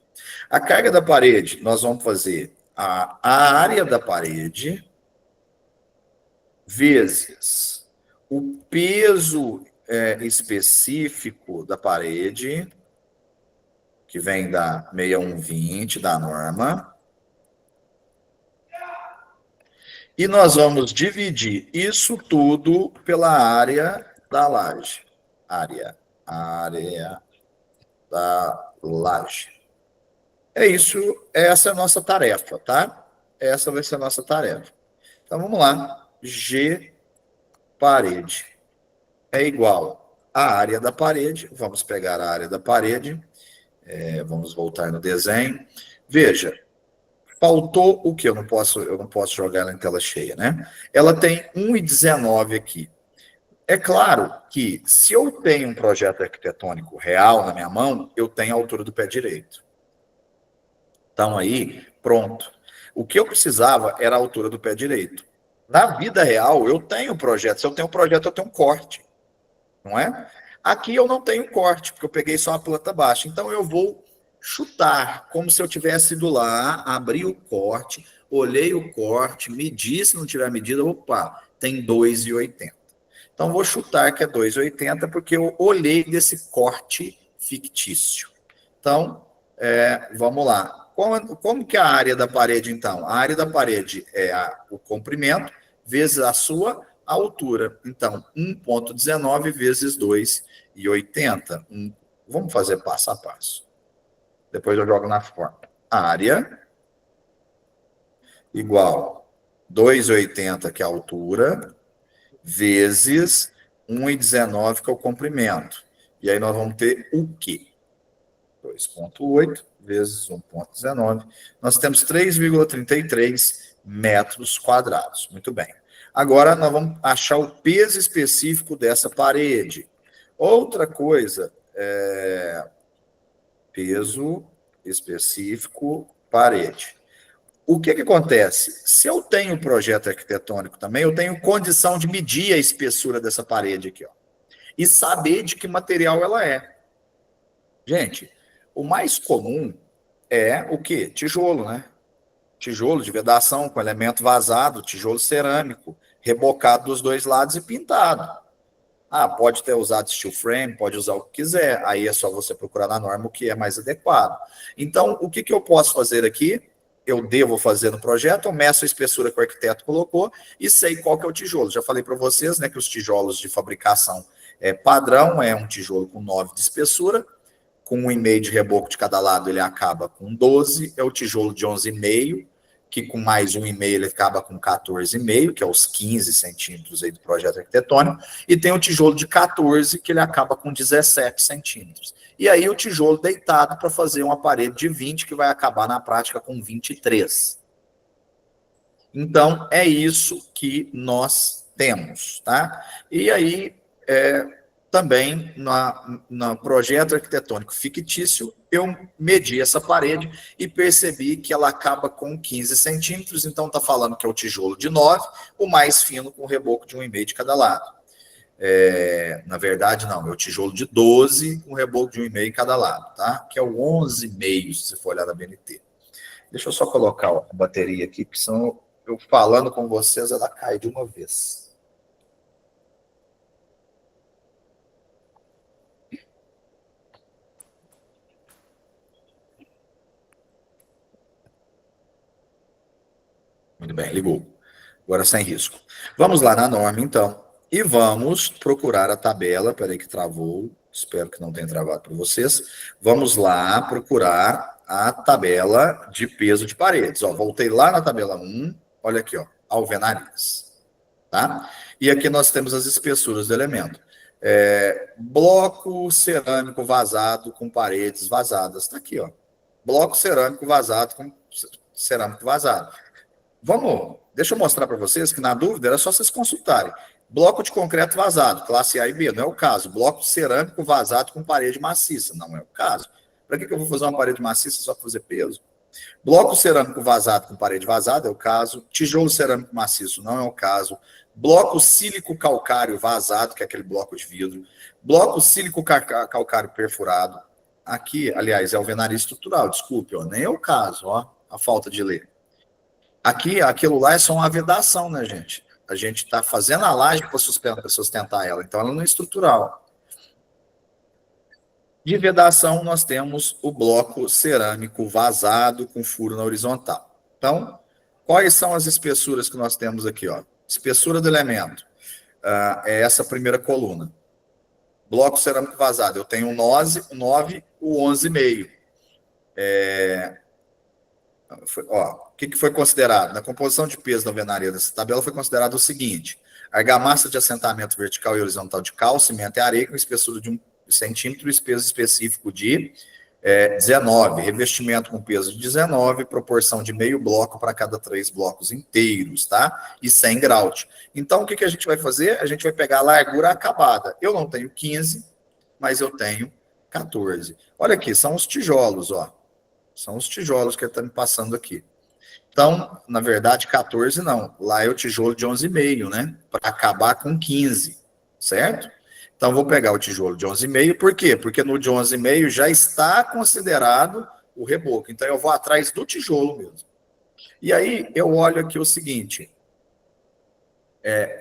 A carga da parede, nós vamos fazer a área da parede vezes o peso específico da parede, que vem da 6120 da norma. E nós vamos dividir isso tudo pela área da laje. Área da laje. É isso, essa é a nossa tarefa, tá? Essa vai ser a nossa tarefa. Então, vamos lá. G parede é igual à área da parede. Vamos pegar a área da parede. Vamos voltar no desenho. Veja, faltou o que? Eu não posso jogar ela em tela cheia, né? Ela tem 1,19 aqui. É claro que, se eu tenho um projeto arquitetônico real na minha mão, eu tenho a altura do pé direito. Então, aí, pronto. O que eu precisava era a altura do pé direito. Na vida real, eu tenho projeto. Se eu tenho um projeto, eu tenho um corte. Não é? Aqui eu não tenho corte, porque eu peguei só a planta baixa. Então, eu vou chutar, como se eu tivesse ido lá, abri o corte, olhei o corte, medi, se não tiver medida, opa, tem 2,80. Então, vou chutar que é 2,80, porque eu olhei desse corte fictício. Então, vamos lá. Como que é a área da parede, então? A área da parede é o comprimento vezes a sua altura. Então, 1,19 vezes 2,80. Vamos fazer passo a passo. Depois eu jogo na forma. Área igual 2,80, que é a altura, vezes 1,19, que é o comprimento. E aí nós vamos ter o quê? 2,8 vezes 1,19. Nós temos 3,33 metros quadrados. Muito bem. Agora nós vamos achar o peso específico dessa parede. Outra coisa, peso específico parede. O que acontece? Se eu tenho projeto arquitetônico também, eu tenho condição de medir a espessura dessa parede aqui, ó, e saber de que material ela é. Gente, o mais comum é o quê? Tijolo, né? Tijolo de vedação com elemento vazado, tijolo cerâmico, rebocado dos dois lados e pintado. Pode ter usado steel frame, pode usar o que quiser. Aí é só você procurar na norma o que é mais adequado. Então, o que eu posso fazer aqui? Eu devo fazer no projeto, eu meço a espessura que o arquiteto colocou e sei qual que é o tijolo. Já falei para vocês, né, que os tijolos de fabricação padrão é um tijolo com 9 de espessura, com 1,5 de reboco de cada lado, ele acaba com 12, é o tijolo de 11,5, que com mais 1,5 ele acaba com 14,5, que é os 15 centímetros aí do projeto arquitetônico, e tem o tijolo de 14, que ele acaba com 17 centímetros. E aí o tijolo deitado para fazer uma parede de 20, que vai acabar na prática com 23. Então, é isso que nós temos, tá? E aí, também no projeto arquitetônico fictício, eu medi essa parede e percebi que ela acaba com 15 centímetros, então está falando que é o tijolo de 9, o mais fino com reboco de 1,5 de cada lado. Na verdade, não, é o tijolo de 12 com reboco de 1,5 em cada lado, tá? Que é o 11,5, se você for olhar na BNT. Deixa eu só colocar a bateria aqui, porque senão eu falando com vocês, ela cai de uma vez. Muito bem, ligou. Agora sem risco. Vamos lá na norma, então. E vamos procurar a tabela. Peraí que travou. Espero que não tenha travado para vocês. Vamos lá procurar a tabela de peso de paredes. Ó, voltei lá na tabela 1. Olha aqui, ó, alvenarias. Tá? E aqui nós temos as espessuras do elemento. Bloco cerâmico vazado com paredes vazadas. Está aqui, ó. Bloco cerâmico vazado com cerâmico vazado. Deixa eu mostrar para vocês que, na dúvida, era só vocês consultarem. Bloco de concreto vazado, classe A e B, não é o caso. Bloco cerâmico vazado com parede maciça, não é o caso. Para que eu vou fazer uma parede maciça só para fazer peso? Bloco cerâmico vazado com parede vazada é o caso. Tijolo cerâmico maciço não é o caso. Bloco sílico calcário vazado, que é aquele bloco de vidro. Bloco sílico calcário perfurado. Aqui, aliás, é alvenaria estrutural, desculpe, ó, nem é o caso, ó, a falta de ler. Aqui, aquilo lá é só uma vedação, né, gente? A gente está fazendo a laje para sustentar ela, então ela não é estrutural. De vedação, nós temos o bloco cerâmico vazado com furo na horizontal. Então, quais são as espessuras que nós temos aqui? Ó? Espessura do elemento é essa primeira coluna. Bloco cerâmico vazado, eu tenho o 9, o 11,5. O que foi considerado? Na composição de peso da alvenaria dessa tabela foi considerado o seguinte: argamassa de assentamento vertical e horizontal de cal, cimento e areia com espessura de 1 centímetro e peso específico de 19, revestimento com peso de 19, proporção de meio bloco para cada 3 blocos inteiros, tá? E 100 grout. Então, o que a gente vai fazer? A gente vai pegar a largura acabada. Eu não tenho 15, mas eu tenho 14. Olha aqui, são os tijolos, ó. São os tijolos que ele está me passando aqui. Então, na verdade, 14 não. Lá é o tijolo de 11,5, né? Para acabar com 15, certo? Então, vou pegar o tijolo de 11,5. Por quê? Porque no de 11,5 já está considerado o reboco. Então, eu vou atrás do tijolo mesmo. E aí, eu olho aqui o seguinte.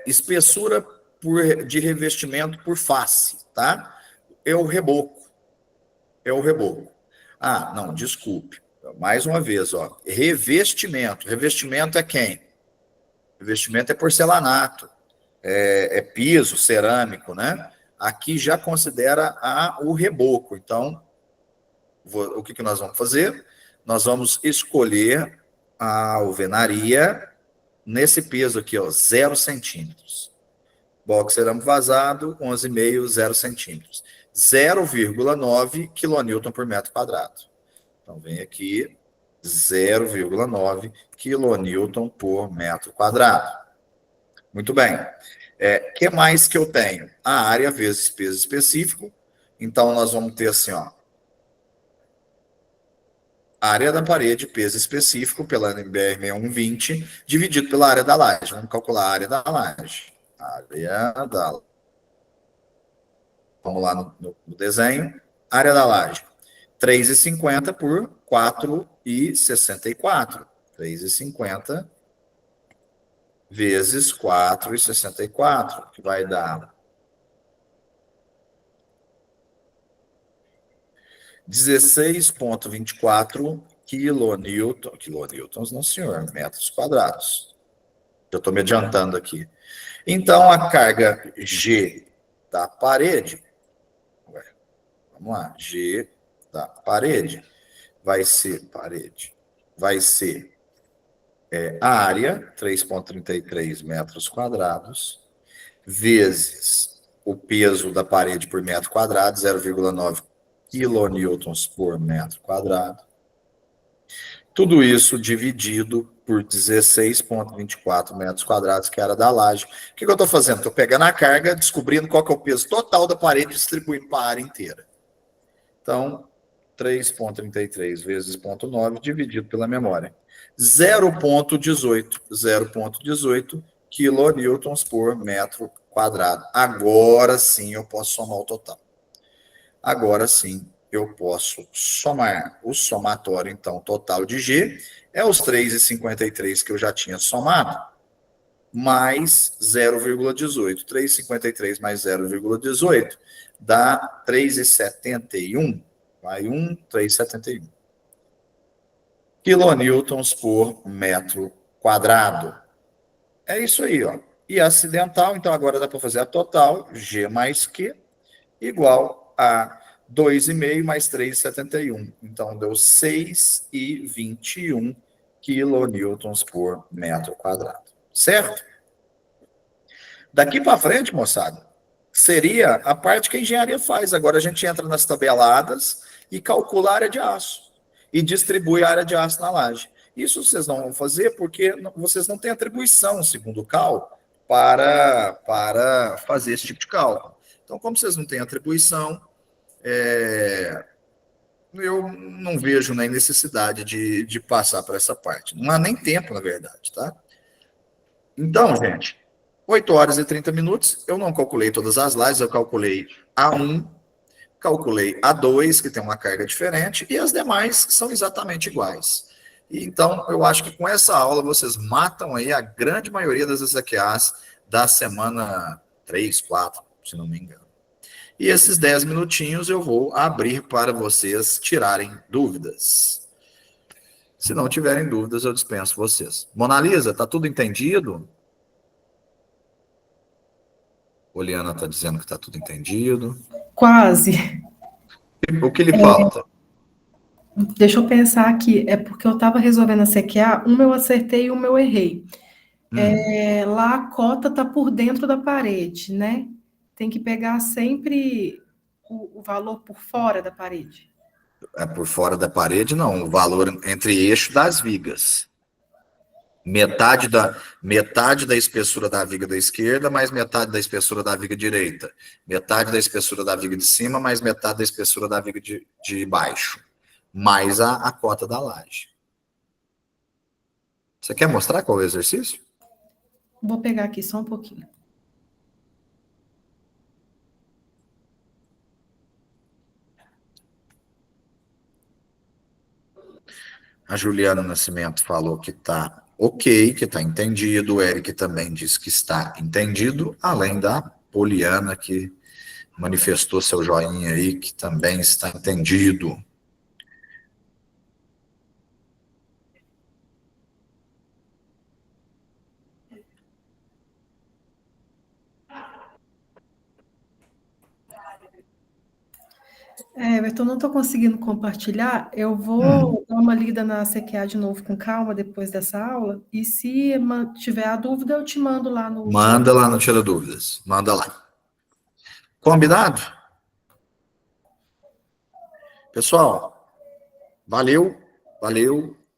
Espessura de revestimento por face, tá? É o reboco. É o reboco. Ah, não, desculpe. Mais uma vez, ó. Revestimento. Revestimento é quem? Revestimento é porcelanato. É piso, cerâmico, né? Aqui já considera o reboco. Então, o que nós vamos fazer? Nós vamos escolher a alvenaria nesse peso aqui, ó, 0 centímetros. Bloco cerâmico vazado, 11,5, 0 centímetros. 0,9 kN por metro quadrado. Então, vem aqui 0,9 kN por metro quadrado. Muito bem. Que mais que eu tenho? A área vezes peso específico. Então, nós vamos ter assim, ó. Área da parede, peso específico, pela NBR 6120, dividido pela área da laje. Vamos calcular a área da laje. Área da laje. Vamos lá no desenho. Área da laje. 3,50 por 4,64. 3,50 vezes 4,64, que vai dar 16,24 quilonewtons, não senhor, metros quadrados. Eu estou me adiantando aqui. Então, a carga G da parede, vamos lá, G da parede, vai ser a área, 3,33 metros quadrados, vezes o peso da parede por metro quadrado, 0,9 quilonewtons por metro quadrado. Tudo isso dividido por 16,24 metros quadrados, que era da laje. O que eu estou fazendo? Estou pegando a carga, descobrindo qual que é o peso total da parede e distribuindo para a área inteira. Então, 3,33 vezes 0,9 dividido pela memória. 0,18 quilonewtons por metro quadrado. Agora sim eu posso somar o total. Agora sim eu posso somar. O somatório, então, total de G é os 3,53 que eu já tinha somado, mais 0,18. 3,53 mais 0,18 dá 3,71. Vai 3,71. Quilonewtons por metro quadrado. É isso aí, ó. E acidental, então agora dá para fazer a total, G mais Q, igual a 2,5 mais 3,71. Então, deu 6,21 quilonewtons por metro quadrado. Certo? Daqui para frente, moçada, seria a parte que a engenharia faz. Agora a gente entra nas tabeladas e calcula a área de aço. E distribui a área de aço na laje. Isso vocês não vão fazer porque vocês não têm atribuição, segundo o CAL, para fazer esse tipo de cálculo. Então, como vocês não têm atribuição, eu não vejo nem necessidade de passar por essa parte. Não há nem tempo, na verdade, tá? Então, gente, 8 horas e 30 minutos, eu não calculei todas as lajes, eu calculei A1, calculei A2, que tem uma carga diferente, e as demais são exatamente iguais. Então, eu acho que com essa aula vocês matam aí a grande maioria das EQAs da semana 3, 4, se não me engano. E esses 10 minutinhos eu vou abrir para vocês tirarem dúvidas. Se não tiverem dúvidas, eu dispenso vocês. Mona Lisa, tá tudo entendido? Oliana está dizendo que está tudo entendido. Quase. O que lhe falta? Deixa eu pensar aqui. É porque eu estava resolvendo a CQA, uma eu acertei e uma eu errei. Lá a cota está por dentro da parede, né? Tem que pegar sempre o valor por fora da parede. É por fora da parede, não. O valor entre eixo das vigas. Metade da espessura da viga da esquerda, mais metade da espessura da viga direita. Metade da espessura da viga de cima, mais metade da espessura da viga de baixo. Mais a cota da laje. Você quer mostrar qual é o exercício? Vou pegar aqui só um pouquinho. A Juliana Nascimento falou que está ok, que está entendido. O Eric também disse que está entendido, além da Poliana, que manifestou seu joinha aí, que também está entendido. Everton, não estou conseguindo compartilhar. Eu vou dar uma lida na CQA de novo com calma depois dessa aula. E se tiver a dúvida, eu te mando lá no. Manda lá no Tira Dúvidas. Manda lá. Combinado? Pessoal, valeu.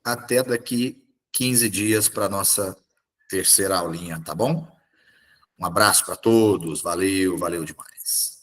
Até daqui 15 dias para nossa terceira aulinha, tá bom? Um abraço para todos. Valeu demais.